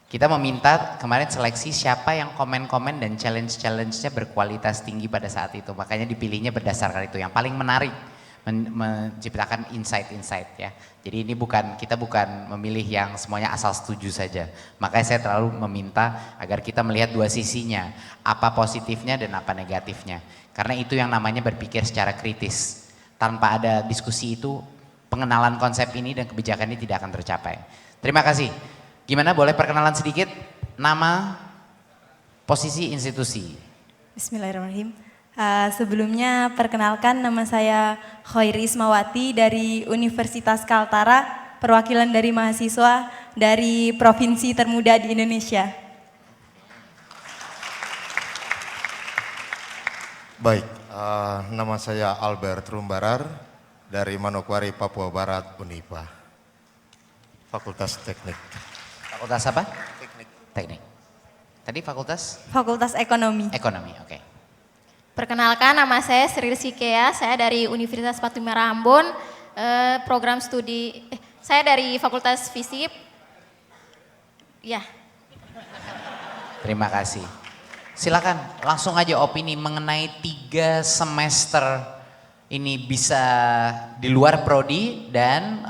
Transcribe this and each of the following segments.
Kita meminta kemarin seleksi siapa yang komen-komen dan challenge-nya berkualitas tinggi pada saat itu. Makanya dipilihnya berdasarkan itu. Yang paling menarik menciptakan insight-insight ya. Jadi ini kita bukan memilih yang semuanya asal setuju saja. Makanya saya terlalu meminta agar kita melihat dua sisinya. Apa positifnya dan apa negatifnya. Karena itu yang namanya berpikir secara kritis. Tanpa ada diskusi itu, pengenalan konsep ini dan kebijakan ini tidak akan tercapai. Terima kasih. Gimana, boleh perkenalan sedikit? Nama, posisi, institusi. Bismillahirrahmanirrahim. Sebelumnya perkenalkan, nama saya Khoiri Ismawati dari Universitas Kaltara, perwakilan dari mahasiswa dari provinsi termuda di Indonesia. Baik, nama saya Albert Rumbarar dari Manokwari, Papua Barat, Unipa, Fakultas Teknik. Fakultas apa? Teknik. Teknik. Tadi fakultas? Fakultas Ekonomi. Ekonomi, oke. Perkenalkan, nama saya Sri Sikea, saya dari Universitas Batu Merah Ambon, program studi, saya dari Fakultas Fisip. Ya. Terima kasih. Silakan langsung aja opini mengenai 3 semester ini bisa di luar prodi dan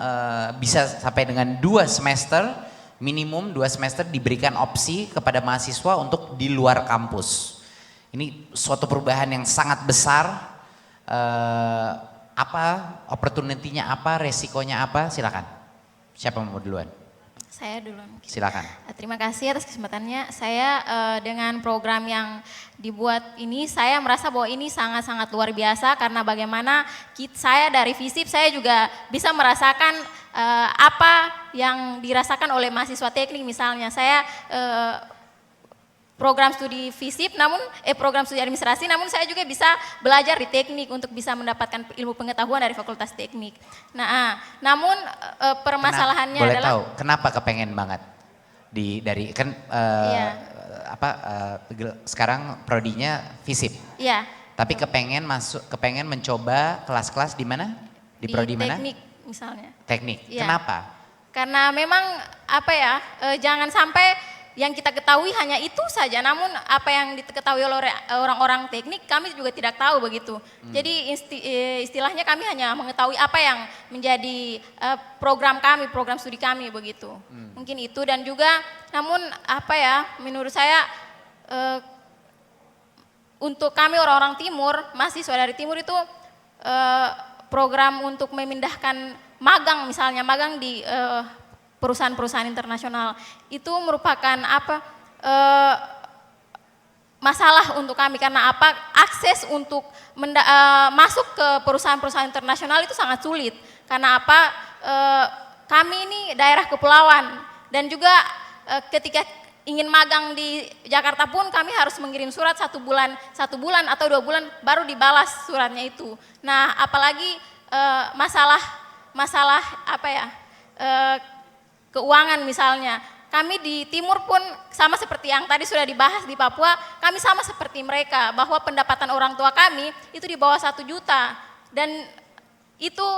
bisa sampai dengan 2 semester. Minimum 2 semester diberikan opsi kepada mahasiswa untuk di luar kampus. Ini suatu perubahan yang sangat besar. Apa opportunity-nya apa, resikonya apa? Silakan. Siapa mau duluan? Saya dulu. Silakan. Terima kasih atas kesempatannya. Saya dengan program yang dibuat ini, saya merasa bahwa ini sangat-sangat luar biasa karena bagaimana saya dari FISIP, saya juga bisa merasakan apa yang dirasakan oleh mahasiswa teknik. Misalnya saya program studi FISIP, program studi administrasi, namun saya juga bisa belajar di teknik untuk bisa mendapatkan ilmu pengetahuan dari fakultas teknik. Nah, namun permasalahannya boleh adalah tahu kenapa kepengen banget dari kan iya. Sekarang prodinya FISIP. Iya. Tapi kepengen mencoba kelas-kelas di mana? Di prodi mana? Teknik misalnya. Teknik. Iya. Kenapa? Karena memang jangan sampai yang kita ketahui hanya itu saja, namun apa yang diketahui oleh orang-orang teknik kami juga tidak tahu begitu. Jadi istilahnya kami hanya mengetahui apa yang menjadi program kami, program studi kami begitu. Mungkin itu dan juga namun menurut saya untuk kami orang-orang timur, mahasiswa dari timur itu program untuk memindahkan magang, misalnya magang di perusahaan-perusahaan internasional itu merupakan masalah untuk kami karena akses untuk masuk ke perusahaan-perusahaan internasional itu sangat sulit karena kami ini daerah kepulauan dan juga ketika ingin magang di Jakarta pun kami harus mengirim surat 1 bulan atau 2 bulan baru dibalas suratnya itu. Nah, apalagi masalah keuangan misalnya. Kami di timur pun sama seperti yang tadi sudah dibahas di Papua, kami sama seperti mereka bahwa pendapatan orang tua kami itu di bawah 1 juta dan itu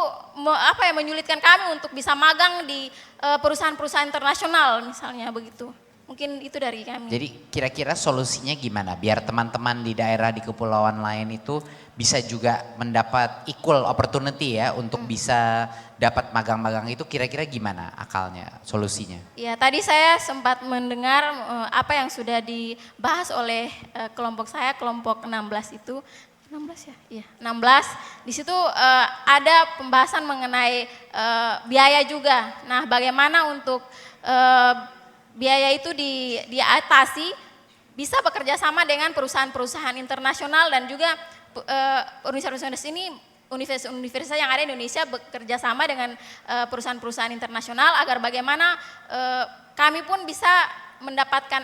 menyulitkan kami untuk bisa magang di perusahaan-perusahaan internasional misalnya begitu. Mungkin itu dari kami. Jadi kira-kira solusinya gimana biar teman-teman di daerah di kepulauan lain itu bisa juga mendapat equal opportunity ya untuk bisa dapat magang-magang itu, kira-kira gimana akalnya, solusinya? Ya, tadi saya sempat mendengar apa yang sudah dibahas oleh kelompok saya, kelompok 16 itu. 16 ya? Iya, 16. Di situ ada pembahasan mengenai biaya juga. Nah, bagaimana untuk biaya itu diatasi, bisa bekerja sama dengan perusahaan-perusahaan internasional dan juga universitas ini, universitas yang ada di Indonesia bekerja sama dengan perusahaan-perusahaan internasional agar bagaimana kami pun bisa mendapatkan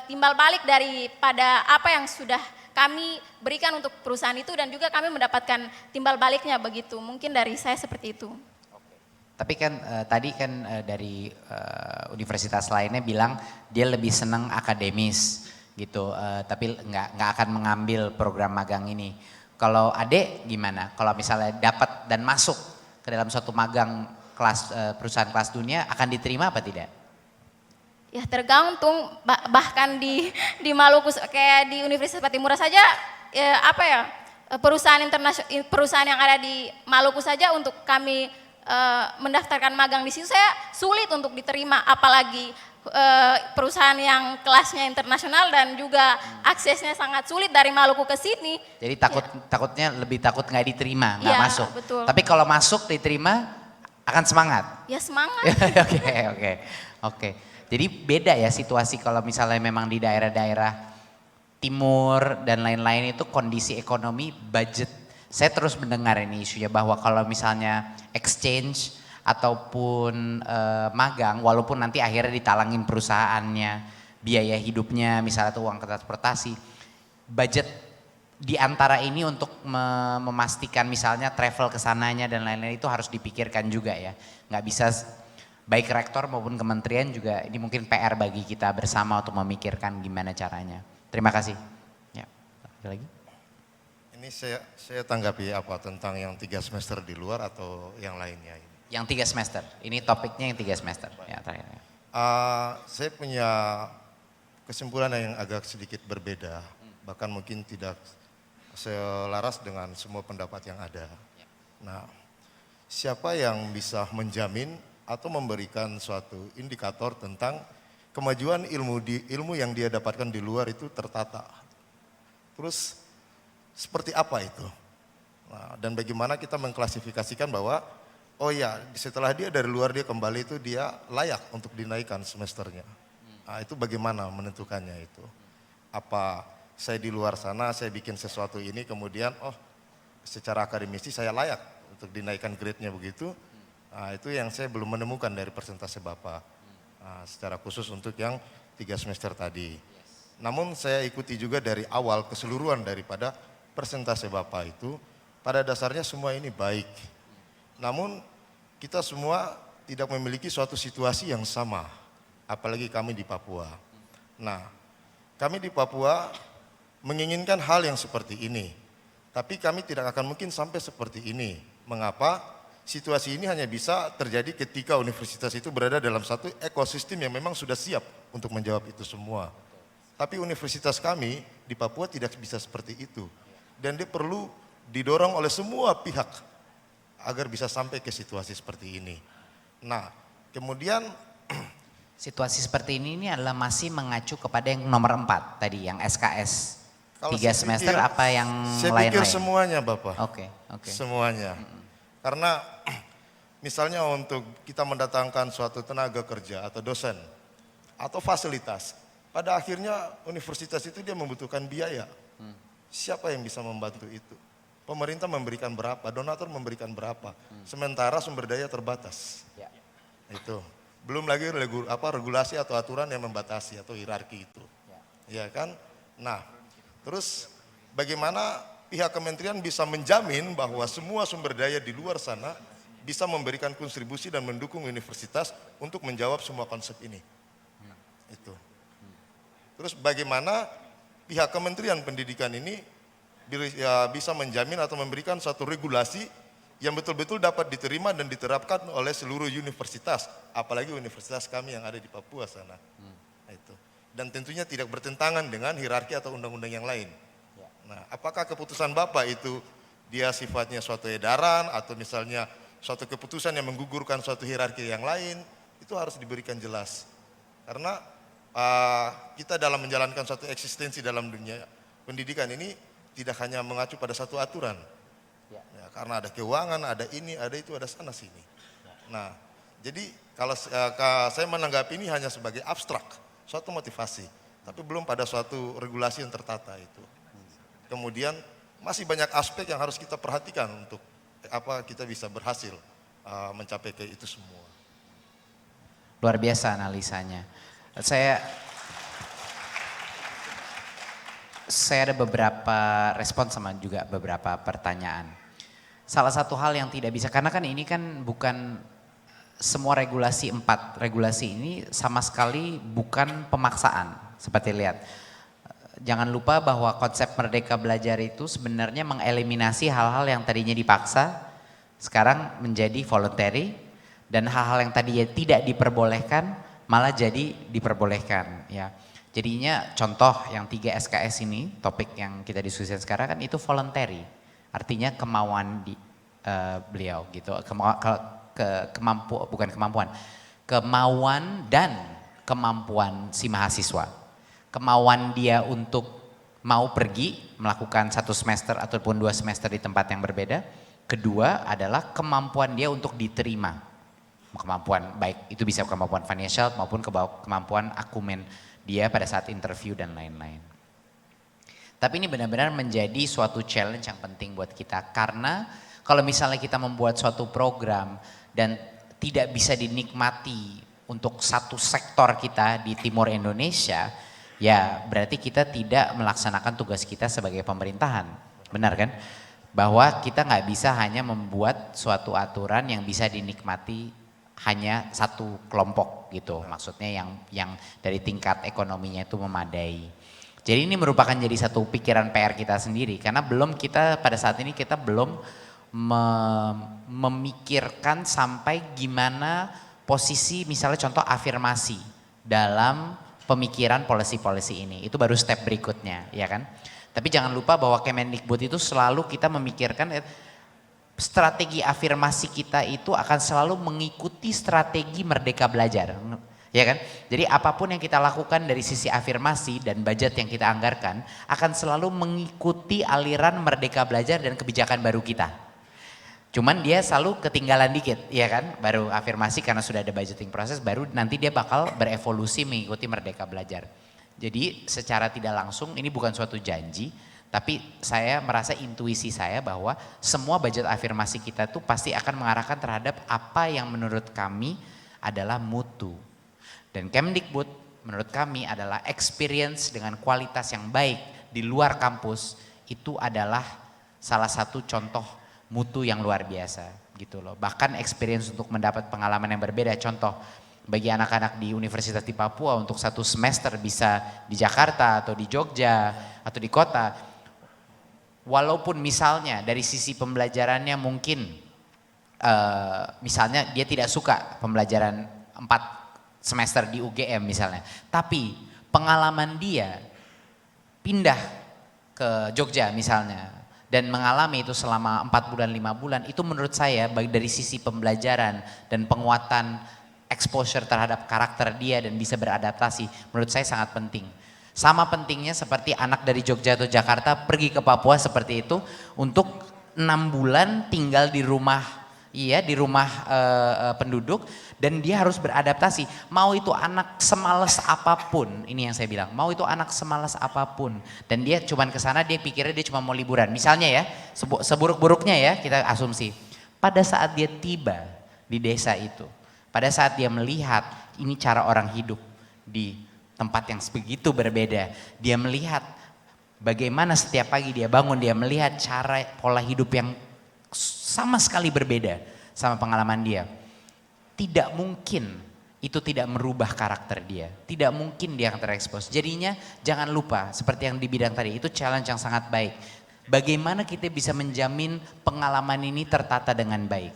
timbal balik daripada apa yang sudah kami berikan untuk perusahaan itu dan juga kami mendapatkan timbal baliknya begitu. Mungkin dari saya seperti itu. Tapi kan tadi kan dari universitas lainnya bilang dia lebih senang akademis gitu, tapi nggak akan mengambil program magang ini. Kalau Ade gimana? Kalau misalnya dapat dan masuk ke dalam suatu magang kelas perusahaan kelas dunia, akan diterima apa tidak? Ya tergantung, bahkan di Maluku kayak di Universitas Patimura saja apa ya, perusahaan internasional, perusahaan yang ada di Maluku saja untuk kami mendaftarkan magang di situ saya sulit untuk diterima, apalagi perusahaan yang kelasnya internasional dan juga aksesnya sangat sulit dari Maluku ke sini. Jadi takutnya lebih takut nggak diterima, nggak Ya, masuk. betul. Tapi kalau masuk diterima akan semangat. Ya semangat. Oke. Jadi beda ya situasi kalau misalnya memang di daerah-daerah timur dan lain-lain itu kondisi ekonomi, budget. Saya terus mendengar ini isunya bahwa kalau misalnya exchange ataupun magang, walaupun nanti akhirnya ditalangin perusahaannya, biaya hidupnya, misalnya tuh uang transportasi, budget di antara ini untuk memastikan misalnya travel ke sananya dan lain-lain itu harus dipikirkan juga ya. Nggak bisa baik rektor maupun kementerian juga, ini mungkin PR bagi kita bersama untuk memikirkan gimana caranya. Terima kasih. Ya, ada lagi? Ini saya tanggapi apa tentang yang 3 semester di luar atau yang lainnya ini? Yang 3 semester, ini topiknya yang 3 semester. Ya, terakhir. Saya punya kesimpulan yang agak sedikit berbeda, bahkan mungkin tidak selaras dengan semua pendapat yang ada. Nah, siapa yang bisa menjamin atau memberikan suatu indikator tentang kemajuan ilmu yang dia dapatkan di luar itu tertata? Terus seperti apa itu? Nah, dan bagaimana kita mengklasifikasikan bahwa oh ya, setelah dia dari luar dia kembali itu dia layak untuk dinaikkan semesternya. Nah, itu bagaimana menentukannya itu? Apa saya di luar sana, saya bikin sesuatu ini kemudian oh secara akademisi saya layak untuk dinaikkan grade-nya begitu? Nah, itu yang saya belum menemukan dari persentase Bapak. Nah, secara khusus untuk yang 3 semester tadi. Namun saya ikuti juga dari awal keseluruhan daripada persentase Bapak itu, pada dasarnya semua ini baik. Namun kita semua tidak memiliki suatu situasi yang sama, apalagi kami di Papua. Nah, kami di Papua menginginkan hal yang seperti ini, tapi kami tidak akan mungkin sampai seperti ini. Mengapa? Situasi ini hanya bisa terjadi ketika universitas itu berada dalam satu ekosistem yang memang sudah siap untuk menjawab itu semua. Tapi universitas kami di Papua tidak bisa seperti itu. Dan dia perlu didorong oleh semua pihak agar bisa sampai ke situasi seperti ini. Nah, kemudian situasi seperti ini adalah masih mengacu kepada yang nomor 4 tadi, yang SKS. kalau 3 saya semester pikir, apa yang saya lain-lain? pikir semuanya Bapak. Oke. Semuanya. Karena misalnya untuk kita mendatangkan suatu tenaga kerja atau dosen atau fasilitas, pada akhirnya universitas itu dia membutuhkan biaya. Siapa yang bisa membantu itu? Pemerintah memberikan berapa, donatur memberikan berapa, sementara sumber daya terbatas. Ya. Itu. Belum lagi regulasi atau aturan yang membatasi atau hierarki itu. Ya kan? Nah, terus bagaimana pihak kementerian bisa menjamin bahwa semua sumber daya di luar sana bisa memberikan kontribusi dan mendukung universitas untuk menjawab semua konsep ini. Itu. Terus bagaimana pihak Kementerian Pendidikan ini bisa menjamin atau memberikan suatu regulasi yang betul-betul dapat diterima dan diterapkan oleh seluruh universitas, apalagi universitas kami yang ada di Papua sana. Itu. Dan tentunya tidak bertentangan dengan hierarki atau undang-undang yang lain. Nah, apakah keputusan Bapak itu dia sifatnya suatu edaran atau misalnya suatu keputusan yang menggugurkan suatu hierarki yang lain, itu harus diberikan jelas. Karena kita dalam menjalankan suatu eksistensi dalam dunia pendidikan ini tidak hanya mengacu pada satu aturan. Ya, karena ada keuangan, ada ini, ada itu, ada sana sini. Nah, jadi kalau saya menanggapi ini hanya sebagai abstrak, suatu motivasi, tapi belum pada suatu regulasi yang tertata itu. Kemudian masih banyak aspek yang harus kita perhatikan untuk apa kita bisa berhasil mencapai ke itu semua. Luar biasa analisanya. Saya ada beberapa respon sama juga beberapa pertanyaan. Salah satu hal yang tidak bisa, karena kan ini kan bukan semua regulasi 4. Regulasi ini sama sekali bukan pemaksaan, seperti lihat. Jangan lupa bahwa konsep Merdeka Belajar itu sebenarnya mengeliminasi hal-hal yang tadinya dipaksa, sekarang menjadi voluntary, dan hal-hal yang tadinya tidak diperbolehkan malah jadi diperbolehkan ya. Jadinya contoh yang 3 SKS ini, topik yang kita diskusikan sekarang kan itu voluntary. Artinya kemauan beliau gitu, kemauan dan kemampuan si mahasiswa. Kemauan dia untuk mau pergi melakukan 1 semester ataupun 2 semester di tempat yang berbeda. Kedua adalah kemampuan dia untuk diterima. Kemampuan baik itu bisa kemampuan financial maupun kemampuan akumen dia pada saat interview dan lain-lain. Tapi ini benar-benar menjadi suatu challenge yang penting buat kita, karena kalau misalnya kita membuat suatu program dan tidak bisa dinikmati untuk satu sektor kita di timur Indonesia, ya berarti kita tidak melaksanakan tugas kita sebagai pemerintahan. Benar kan? Bahwa kita nggak bisa hanya membuat suatu aturan yang bisa dinikmati hanya satu kelompok gitu, maksudnya yang dari tingkat ekonominya itu memadai. Jadi ini merupakan jadi satu pikiran PR kita sendiri, karena pada saat ini kita belum memikirkan sampai gimana posisi misalnya contoh afirmasi dalam pemikiran policy-policy ini, itu baru step berikutnya ya kan. Tapi jangan lupa bahwa Kemendikbud itu selalu kita memikirkan strategi afirmasi kita itu akan selalu mengikuti strategi Merdeka Belajar, ya kan? Jadi apapun yang kita lakukan dari sisi afirmasi dan budget yang kita anggarkan akan selalu mengikuti aliran Merdeka Belajar dan kebijakan baru kita. Cuman dia selalu ketinggalan dikit, ya kan? Baru afirmasi karena sudah ada budgeting proses, baru nanti dia bakal berevolusi mengikuti Merdeka Belajar. Jadi secara tidak langsung ini bukan suatu janji, tapi saya merasa intuisi saya bahwa semua budget afirmasi kita tuh pasti akan mengarahkan terhadap apa yang menurut kami adalah mutu. Dan Kemdikbud menurut kami adalah experience dengan kualitas yang baik di luar kampus, itu adalah salah satu contoh mutu yang luar biasa gitu loh. Bahkan experience untuk mendapat pengalaman yang berbeda, contoh bagi anak-anak di Universitas di Papua untuk 1 semester bisa di Jakarta atau di Jogja atau di kota. Walaupun misalnya dari sisi pembelajarannya mungkin misalnya dia tidak suka pembelajaran 4 semester di UGM misalnya. Tapi pengalaman dia pindah ke Jogja misalnya dan mengalami itu selama 4 bulan 5 bulan, itu menurut saya baik dari sisi pembelajaran dan penguatan exposure terhadap karakter dia dan bisa beradaptasi, menurut saya sangat penting. Sama pentingnya seperti anak dari Jogja atau Jakarta pergi ke Papua seperti itu untuk 6 bulan tinggal di rumah, penduduk, dan dia harus beradaptasi. Mau itu anak semalas apapun, ini yang saya bilang, mau itu anak semalas apapun, dan dia cuman kesana dia pikirnya dia cuma mau liburan. Misalnya ya, seburuk-buruknya ya kita asumsi, pada saat dia tiba di desa itu, pada saat dia melihat ini cara orang hidup di tempat yang begitu berbeda, dia melihat bagaimana setiap pagi dia bangun, dia melihat cara pola hidup yang sama sekali berbeda sama pengalaman dia. Tidak mungkin itu tidak merubah karakter dia, tidak mungkin dia akan terekspos. Jadinya jangan lupa seperti yang di bidang tadi, itu challenge yang sangat baik. Bagaimana kita bisa menjamin pengalaman ini tertata dengan baik.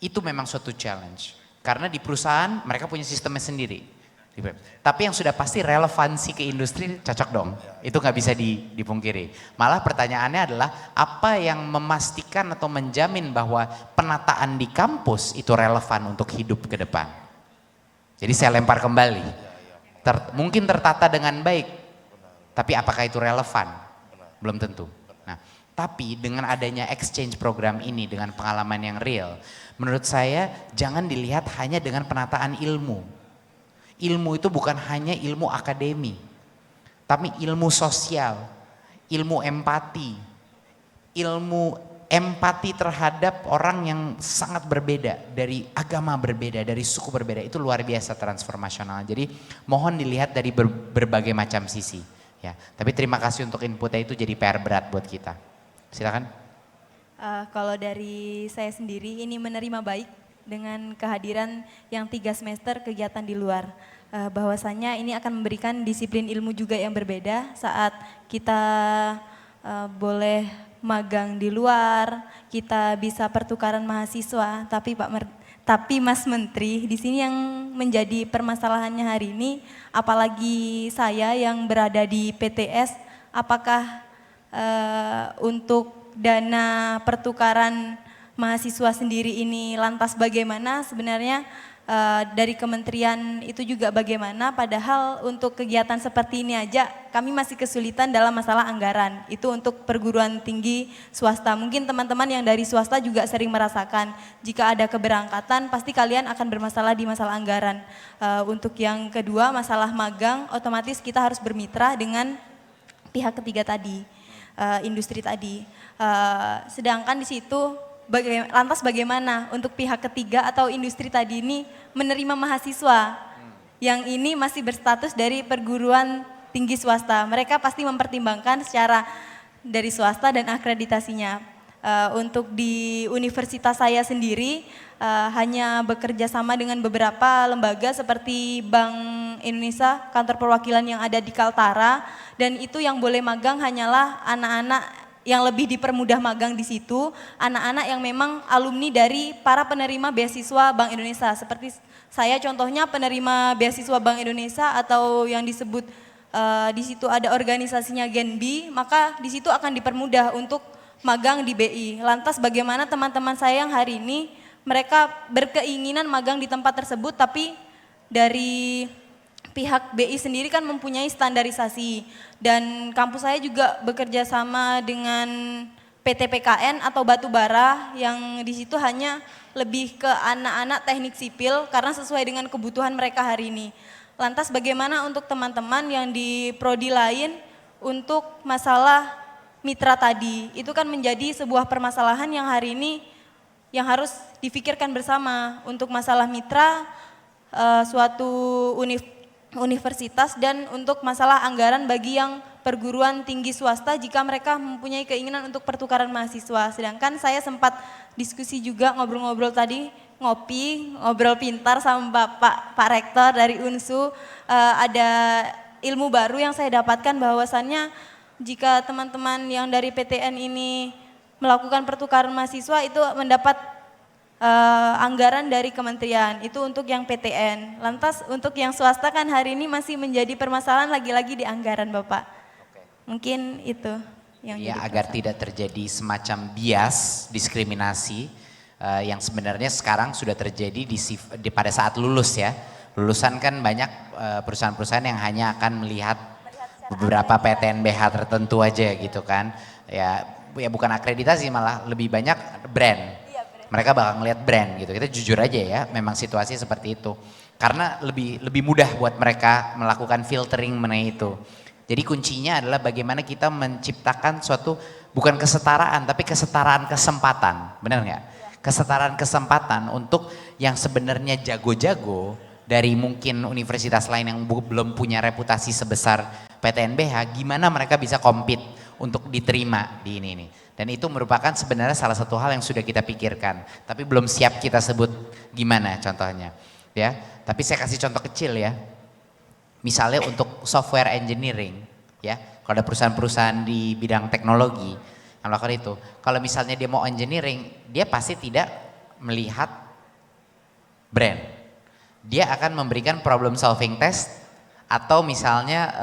Itu memang suatu challenge, karena di perusahaan mereka punya sistemnya sendiri. Tapi yang sudah pasti relevansi ke industri cocok dong, itu nggak bisa dipungkiri. Malah pertanyaannya adalah apa yang memastikan atau menjamin bahwa penataan di kampus itu relevan untuk hidup ke depan. Jadi saya lempar kembali, mungkin tertata dengan baik, tapi apakah itu relevan? Belum tentu. Nah, tapi dengan adanya exchange program ini dengan pengalaman yang real, menurut saya jangan dilihat hanya dengan penataan ilmu. Ilmu itu bukan hanya ilmu akademi, tapi ilmu sosial, ilmu empati terhadap orang yang sangat berbeda, dari agama berbeda, dari suku berbeda, itu luar biasa transformasional. Jadi mohon dilihat dari berbagai macam sisi. Ya, tapi terima kasih untuk inputnya, itu jadi PR berat buat kita. Silakan. Kalau dari saya sendiri ini menerima baik dengan kehadiran yang 3 semester kegiatan di luar. Bahwasanya ini akan memberikan disiplin ilmu juga yang berbeda saat kita boleh magang di luar, kita bisa pertukaran mahasiswa. Tapi Mas Menteri, di sini yang menjadi permasalahannya hari ini, apalagi saya yang berada di PTS, apakah untuk dana pertukaran mahasiswa sendiri ini lantas bagaimana sebenarnya? Dari kementerian itu juga bagaimana, padahal untuk kegiatan seperti ini aja kami masih kesulitan dalam masalah anggaran. Itu untuk perguruan tinggi swasta. Mungkin teman-teman yang dari swasta juga sering merasakan jika ada keberangkatan pasti kalian akan bermasalah di masalah anggaran. Untuk yang kedua masalah magang, otomatis kita harus bermitra dengan pihak ketiga tadi, industri tadi. Sedangkan di situ lantas bagaimana untuk pihak ketiga atau industri tadi ini menerima mahasiswa yang ini masih berstatus dari perguruan tinggi swasta. Mereka pasti mempertimbangkan secara dari swasta dan akreditasinya. Untuk di universitas saya sendiri hanya bekerja sama dengan beberapa lembaga seperti Bank Indonesia, kantor perwakilan yang ada di Kaltara, dan itu yang boleh magang hanyalah anak-anak yang lebih dipermudah magang di situ, anak-anak yang memang alumni dari para penerima beasiswa Bank Indonesia. Seperti saya contohnya penerima beasiswa Bank Indonesia atau yang disebut di situ ada organisasinya Genbi, maka di situ akan dipermudah untuk magang di BI. Lantas bagaimana teman-teman saya yang hari ini mereka berkeinginan magang di tempat tersebut, tapi dari pihak BI sendiri kan mempunyai standarisasi, dan kampus saya juga bekerja sama dengan PT PKN atau batubara yang di situ hanya lebih ke anak-anak teknik sipil karena sesuai dengan kebutuhan mereka hari ini. Lantas bagaimana untuk teman-teman yang di prodi lain untuk masalah mitra tadi? Itu kan menjadi sebuah permasalahan yang hari ini yang harus difikirkan bersama untuk masalah mitra suatu universitas, dan untuk masalah anggaran bagi yang perguruan tinggi swasta jika mereka mempunyai keinginan untuk pertukaran mahasiswa. Sedangkan saya sempat diskusi juga, ngobrol-ngobrol tadi, ngobrol pintar sama Pak Rektor dari UNSU. Ada ilmu baru yang saya dapatkan bahwasannya jika teman-teman yang dari PTN ini melakukan pertukaran mahasiswa itu mendapat anggaran dari kementerian, itu untuk yang PTN. Lantas untuk yang swasta kan hari ini masih menjadi permasalahan lagi-lagi di anggaran Bapak. Mungkin itu yang ya, jadi agar tidak terjadi semacam bias diskriminasi yang sebenarnya sekarang sudah terjadi pada saat lulus ya. Lulusan kan banyak perusahaan-perusahaan yang hanya akan melihat beberapa PTNBH tertentu aja gitu kan. Ya bukan akreditasi, malah lebih banyak brand. Mereka bakal ngelihat brand gitu. Kita jujur aja ya, memang situasi seperti itu. Karena lebih mudah buat mereka melakukan filtering mengenai itu. Jadi kuncinya adalah bagaimana kita menciptakan suatu bukan kesetaraan, tapi kesetaraan kesempatan. Benar nggak? Kesetaraan kesempatan untuk yang sebenarnya jago-jago dari mungkin universitas lain yang belum punya reputasi sebesar PTNBH, gimana mereka bisa compete untuk diterima di ini. Dan itu merupakan sebenarnya salah satu hal yang sudah kita pikirkan, tapi belum siap kita sebut gimana contohnya, ya. Tapi saya kasih contoh kecil ya. Misalnya untuk software engineering, ya. Kalau ada perusahaan-perusahaan di bidang teknologi yang melakukan itu, kalau misalnya dia mau engineering, dia pasti tidak melihat brand. Dia akan memberikan problem solving test atau misalnya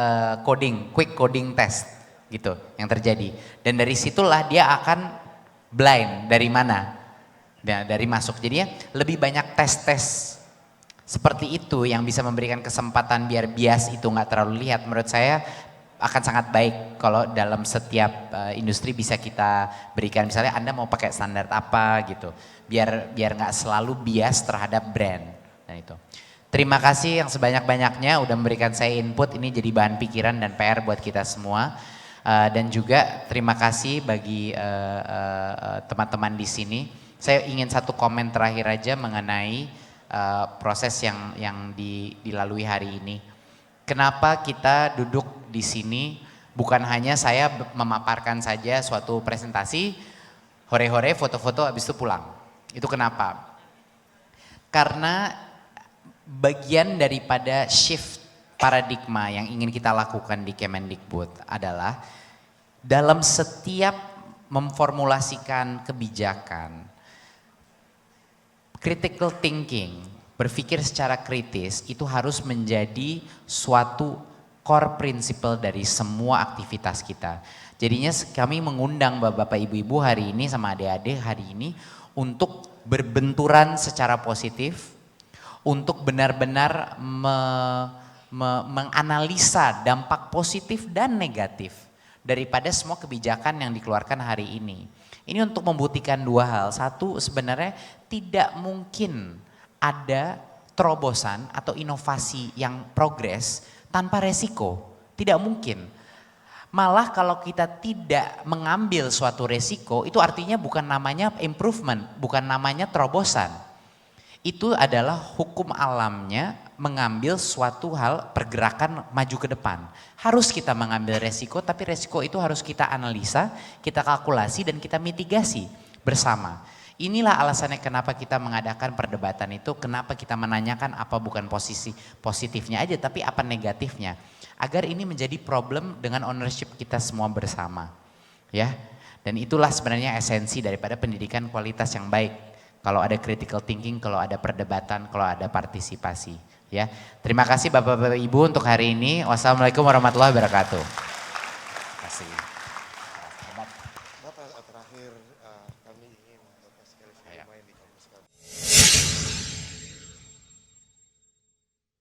quick coding test. Gitu yang terjadi, dan dari situlah dia akan blind dari mana, dari masuk. Jadinya lebih banyak tes-tes seperti itu yang bisa memberikan kesempatan biar bias itu nggak terlalu lihat. Menurut saya akan sangat baik kalau dalam setiap industri bisa kita berikan, misalnya Anda mau pakai standar apa gitu, biar nggak selalu bias terhadap brand. Dan itu terima kasih yang sebanyak-banyaknya udah memberikan saya input, ini jadi bahan pikiran dan PR buat kita semua. Dan juga terima kasih bagi teman-teman di sini. Saya ingin satu komen terakhir aja mengenai proses yang dilalui hari ini. Kenapa kita duduk di sini? Bukan hanya saya memaparkan saja suatu presentasi, hore-hore, foto-foto, habis itu pulang. Itu kenapa? Karena bagian daripada shift paradigma yang ingin kita lakukan di Kemendikbud adalah dalam setiap memformulasikan kebijakan, critical thinking, berpikir secara kritis itu harus menjadi suatu core principle dari semua aktivitas kita. Jadinya kami mengundang bapak-bapak ibu-ibu hari ini sama adik-adik hari ini untuk berbenturan secara positif, untuk benar-benar menganalisa dampak positif dan negatif daripada semua kebijakan yang dikeluarkan hari ini. Ini untuk membuktikan dua hal. Satu, sebenarnya tidak mungkin ada terobosan atau inovasi yang progres tanpa resiko. Tidak mungkin. Malah kalau kita tidak mengambil suatu resiko, itu artinya bukan namanya improvement, bukan namanya terobosan. Itu adalah hukum alamnya mengambil suatu hal pergerakan maju ke depan. Harus kita mengambil resiko, tapi resiko itu harus kita analisa, kita kalkulasi dan kita mitigasi bersama. Inilah alasannya kenapa kita mengadakan perdebatan itu, kenapa kita menanyakan apa bukan posisi positifnya aja tapi apa negatifnya. Agar ini menjadi problem dengan ownership kita semua bersama. Ya. Dan itulah sebenarnya esensi daripada pendidikan kualitas yang baik. Kalau ada critical thinking, kalau ada perdebatan, kalau ada partisipasi. Ya, terima kasih Bapak-Bapak Ibu untuk hari ini. Wassalamualaikum warahmatullahi wabarakatuh. Terima kasih. Bapak terakhir kami ingin Bapak sekali bermain di kampus kami.